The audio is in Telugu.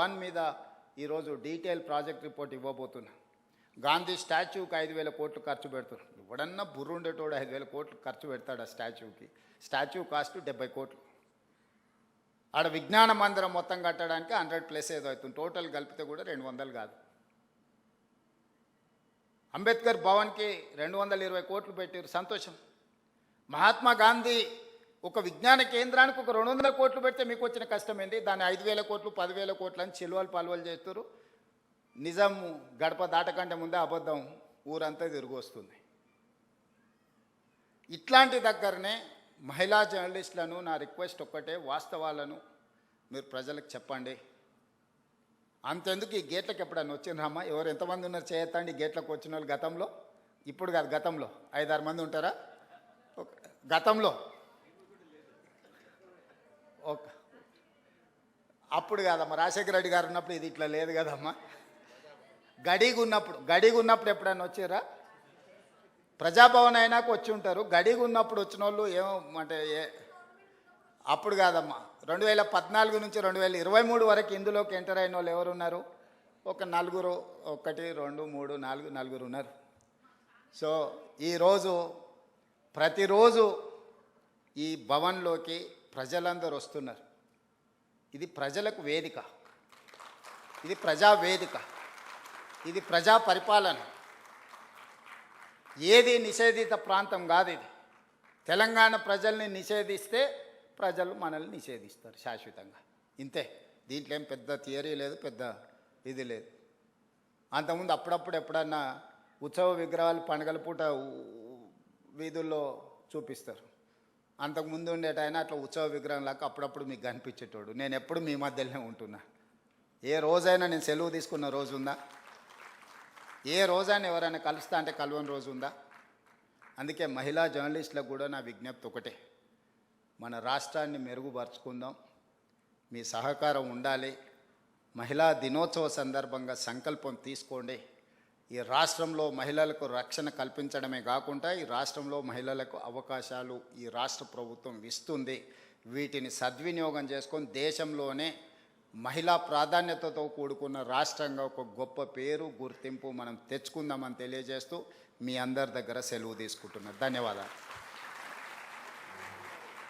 1 మీద ఈరోజు డీటెయిల్ ప్రాజెక్ట్ రిపోర్ట్ ఇవ్వబోతున్నా. గాంధీ స్టాచ్యూకి 5,000 కోట్లు ఖర్చు పెడుతున్నారు. ఎవడన్నా బుర్రుండేటోడు 5,000 కోట్లు ఖర్చు పెడతాడు ఆ స్టాచ్యూకి. స్టాచ్యూ కాస్ట్ 70 కోట్లు. ఆడ విజ్ఞాన మందిరం మొత్తం కట్టడానికి 100+ ఏదో అవుతుంది. టోటల్ కలిపితే కూడా 200 కాదు. అంబేద్కర్ భవన్కి 220 కోట్లు పెట్టారు, సంతోషం. మహాత్మా గాంధీ ఒక విజ్ఞాన కేంద్రానికి ఒక 200 కోట్లు పెడితే మీకు వచ్చిన కష్టం ఏంటి? దాన్ని 5,000 కోట్లు 10,000 కోట్లు అని చిలువలు పలువలు చేస్తారు. నిజం గడప దాటకంటే ముందే అబద్ధం ఊరంతా తిరిగి వస్తుంది. ఇట్లాంటి దగ్గరనే మహిళా జర్నలిస్టులను నా రిక్వెస్ట్ ఒక్కటే, వాస్తవాలను మీరు ప్రజలకు చెప్పండి. అంతెందుకు ఈ గేట్లకు ఎప్పుడన్నా వచ్చిండ్రమ్మా? ఎవరు ఎంతమంది ఉన్నారు చేయొద్దండి గేట్లకు వచ్చిన వాళ్ళు గతంలో? ఇప్పుడు కాదు, గతంలో 5-6 మంది ఉంటారా? గతంలో అప్పుడు కాదమ్మా, రాజశేఖర రెడ్డి గారు ఉన్నప్పుడు ఇది ఇట్లా లేదు కదమ్మా. గడిగా ఉన్నప్పుడు ఎప్పుడైనా వచ్చారా? ప్రజాభవన్ అయినాక వచ్చి ఉంటారు. గడిగా ఉన్నప్పుడు వచ్చిన వాళ్ళు ఏమంటే అప్పుడు కాదమ్మా. 2014 నుంచి 2023 వరకు ఇందులోకి ఎంటర్ అయిన వాళ్ళు ఎవరున్నారు? ఒక 4, 1 2 3 4 నలుగురు ఉన్నారు. సో ఈరోజు ప్రతిరోజు ఈ భవన్లోకి ప్రజలందరూ వస్తున్నారు. ఇది ప్రజలకు వేదిక, ఇది ప్రజా వేదిక, ఇది ప్రజా పరిపాలన. ఏది నిషేధిత ప్రాంతం కాదు ఇది. తెలంగాణ ప్రజల్ని నిషేధిస్తే ప్రజలు మనల్ని నిషేధిస్తారు శాశ్వతంగా, ఇంతే. దీంట్లో ఏం పెద్ద థియరీ లేదు, పెద్ద ఇది లేదు. అంతకుముందు అప్పుడప్పుడు ఎప్పుడన్నా ఉత్సవ విగ్రహాలు పండుగల పూట వీధుల్లో చూపిస్తారు. అంతకుముందు ఉండేటైనా అట్లా ఉత్సవ విగ్రహం లాగా అప్పుడప్పుడు మీకు కనిపించేటోడు. నేను ఎప్పుడు మీ మధ్యలోనే ఉంటున్నా. ఏ రోజైనా నేను సెలవు తీసుకున్న రోజు ఉందా? ఏ రోజైనా ఎవరైనా కలుస్తా అంటే కలవని రోజు ఉందా? అందుకే మహిళా జర్నలిస్టులకు కూడా నా విజ్ఞప్తి ఒకటే, మన రాష్ట్రాన్ని మెరుగుపరుచుకుందాం. మీ సహకారం ఉండాలి. మహిళా దినోత్సవ సందర్భంగా సంకల్పం తీసుకోండి. ఈ రాష్ట్రంలో మహిళలకు రక్షణ కల్పించడమే కాకుండా ఈ రాష్ట్రంలో మహిళలకు అవకాశాలు ఈ రాష్ట్ర ప్రభుత్వం ఇస్తుంది. వీటిని సద్వినియోగం చేసుకొని దేశంలోనే మహిళా ప్రాధాన్యతతో కూడుకున్న రాష్ట్రంగా ఒక గొప్ప పేరు, గుర్తింపు మనం తెచ్చుకుందామని తెలియజేస్తూ మీ అందరి దగ్గర సెలవు తీసుకుంటున్నాను. ధన్యవాదాలు.